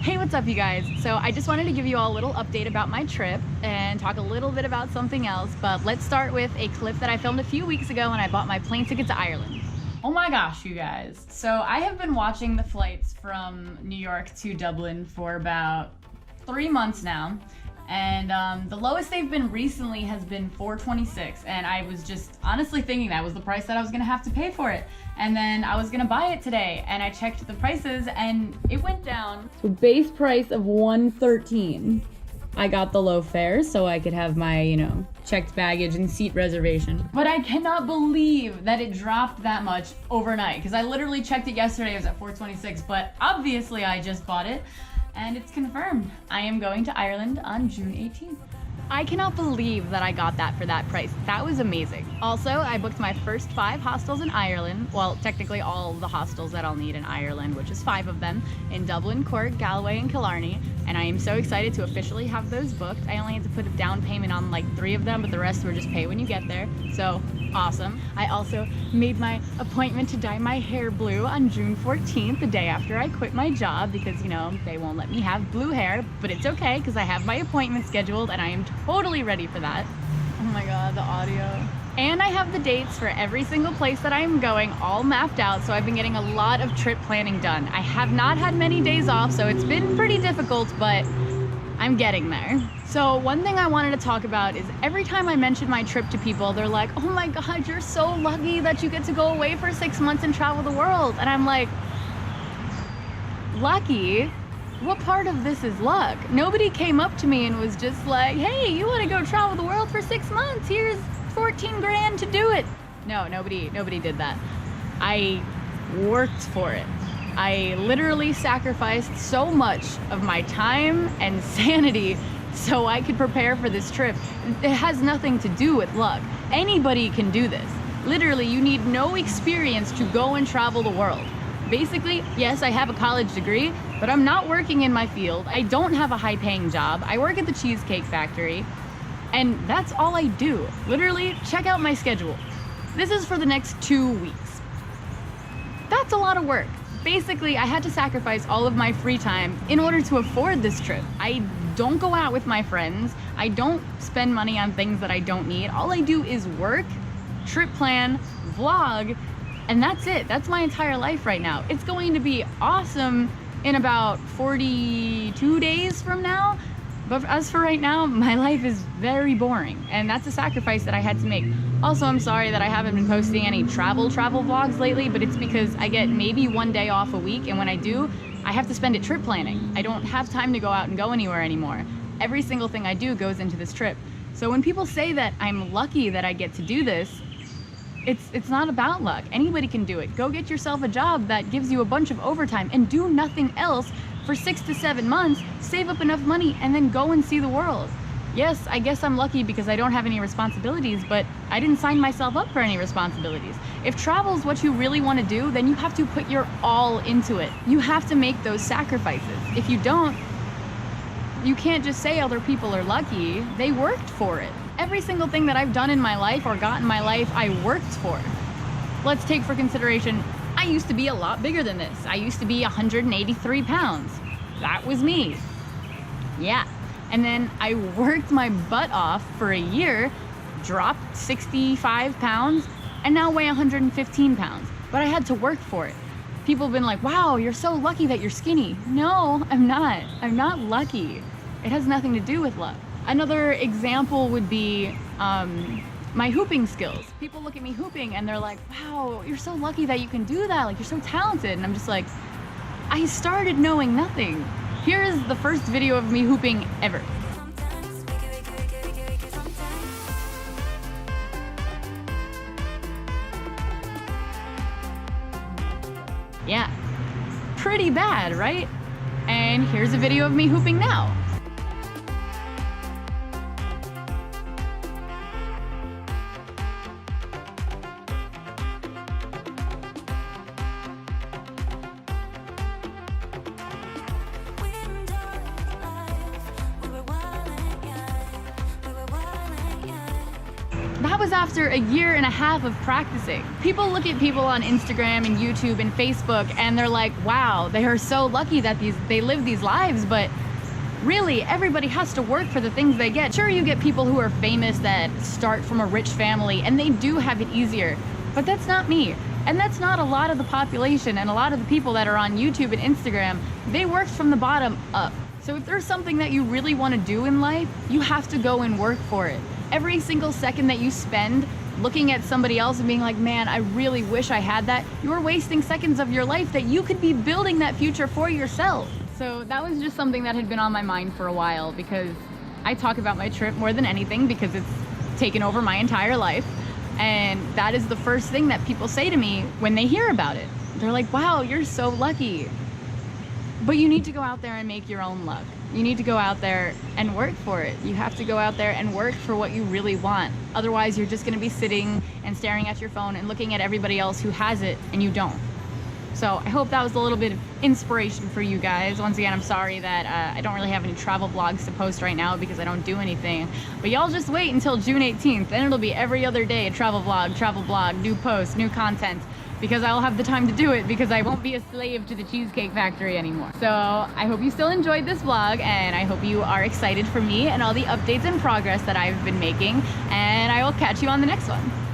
Hey, what's up you guys? So I just wanted to give you all a little update about my trip and talk a little bit about something else, but let's start with a clip that I filmed a few weeks ago when I bought my plane ticket to Ireland. Oh my gosh, you guys. So I have been watching the flights from New York to Dublin for about 3 months now. And the lowest they've been recently has been $426, and I was just honestly thinking that was the price that I was gonna have to pay for it. And then I was gonna buy it today, and I checked the prices, and it went down to a base price of $113. I got the low fare so I could have my, checked baggage and seat reservation. But I cannot believe that it dropped that much overnight, because I literally checked it yesterday, it was at $426, but obviously I just bought it. And it's confirmed. I am going to Ireland on June 18th. I cannot believe that I got that for that price. That was amazing. Also, I booked my first 5 hostels in Ireland. Well, technically all the hostels that I'll need in Ireland, which is 5 of them, in Dublin, Cork, Galway, and Killarney. And I am so excited to officially have those booked. I only had to put a down payment on like 3 of them, but the rest were just pay when you get there. So awesome. I also made my appointment to dye my hair blue on June 14th, the day after I quit my job, because they won't let me have blue hair, but it's okay because I have my appointment scheduled and I am totally ready for that. Oh my god, the audio. And I have the dates for every single place that I am going all mapped out, so I've been getting a lot of trip planning done. I have not had many days off, so it's been pretty difficult, but I'm getting there. So one thing I wanted to talk about is every time I mention my trip to people, they're like, oh my god, you're so lucky that you get to go away for 6 months and travel the world. And I'm like, lucky? What part of this is luck? Nobody came up to me and was just like, hey, you want to go travel the world for 6 months? Here's 14 grand to do it. No, nobody did that. I worked for it. I literally sacrificed so much of my time and sanity so I could prepare for this trip. It has nothing to do with luck. Anybody can do this. Literally, you need no experience to go and travel the world. Basically, yes, I have a college degree, but I'm not working in my field. I don't have a high-paying job. I work at the Cheesecake Factory, and that's all I do. Literally, check out my schedule. This is for the next 2 weeks. That's a lot of work. Basically, I had to sacrifice all of my free time in order to afford this trip. I don't go out with my friends. I don't spend money on things that I don't need. All I do is work, trip plan, vlog, and that's it. That's my entire life right now. It's going to be awesome in about 42 days from now. But as for right now, my life is very boring, and that's a sacrifice that I had to make. Also, I'm sorry that I haven't been posting any travel vlogs lately, but it's because I get maybe 1 day off a week, and when I do, I have to spend it trip planning. I don't have time to go out and go anywhere anymore. Every single thing I do goes into this trip. So when people say that I'm lucky that I get to do this, it's not about luck. Anybody can do it. Go get yourself a job that gives you a bunch of overtime and do nothing else for 6 to 7 months, save up enough money, and then go and see the world. Yes, I guess I'm lucky because I don't have any responsibilities, but I didn't sign myself up for any responsibilities. If travel's what you really want to do, then you have to put your all into it. You have to make those sacrifices. If you don't, you can't just say other people are lucky. They worked for it. Every single thing that I've done in my life or got in my life, I worked for. Let's take for consideration, I used to be a lot bigger than this. I used to be 183 pounds. That was me. Yeah. And then I worked my butt off for a year, dropped 65 pounds, and now weigh 115 pounds. But I had to work for it. People have been like, wow, you're so lucky that you're skinny. No, I'm not. I'm not lucky. It has nothing to do with luck. Another example would be my hooping skills. People look at me hooping and they're like, wow, you're so lucky that you can do that. Like, you're so talented. And I'm just like, I started knowing nothing. Here is the first video of me hooping ever. Yeah, pretty bad, right? And here's a video of me hooping now. that was after a year and a half of practicing. People look at people on Instagram and YouTube and Facebook and they're like, wow, they are so lucky that they live these lives, but really, everybody has to work for the things they get. Sure, you get people who are famous that start from a rich family and they do have it easier, but that's not me. And that's not a lot of the population, and a lot of the people that are on YouTube and Instagram, they worked from the bottom up. So if there's something that you really want to do in life, you have to go and work for it. Every single second that you spend looking at somebody else and being like, man, I really wish I had that, you're wasting seconds of your life that you could be building that future for yourself. So that was just something that had been on my mind for a while, because I talk about my trip more than anything because it's taken over my entire life. And that is the first thing that people say to me when they hear about it. They're like, wow, you're so lucky. But you need to go out there and make your own luck. You need to go out there and work for it. You have to go out there and work for what you really want. Otherwise, you're just gonna be sitting and staring at your phone and looking at everybody else who has it and you don't. So I hope that was a little bit of inspiration for you guys. Once again, I'm sorry that I don't really have any travel vlogs to post right now because I don't do anything. But y'all just wait until June 18th, then it'll be every other day a travel vlog, new posts, new content, because I'll have the time to do it because I won't be a slave to the Cheesecake Factory anymore. So I hope you still enjoyed this vlog, and I hope you are excited for me and all the updates and progress that I've been making, and I will catch you on the next one.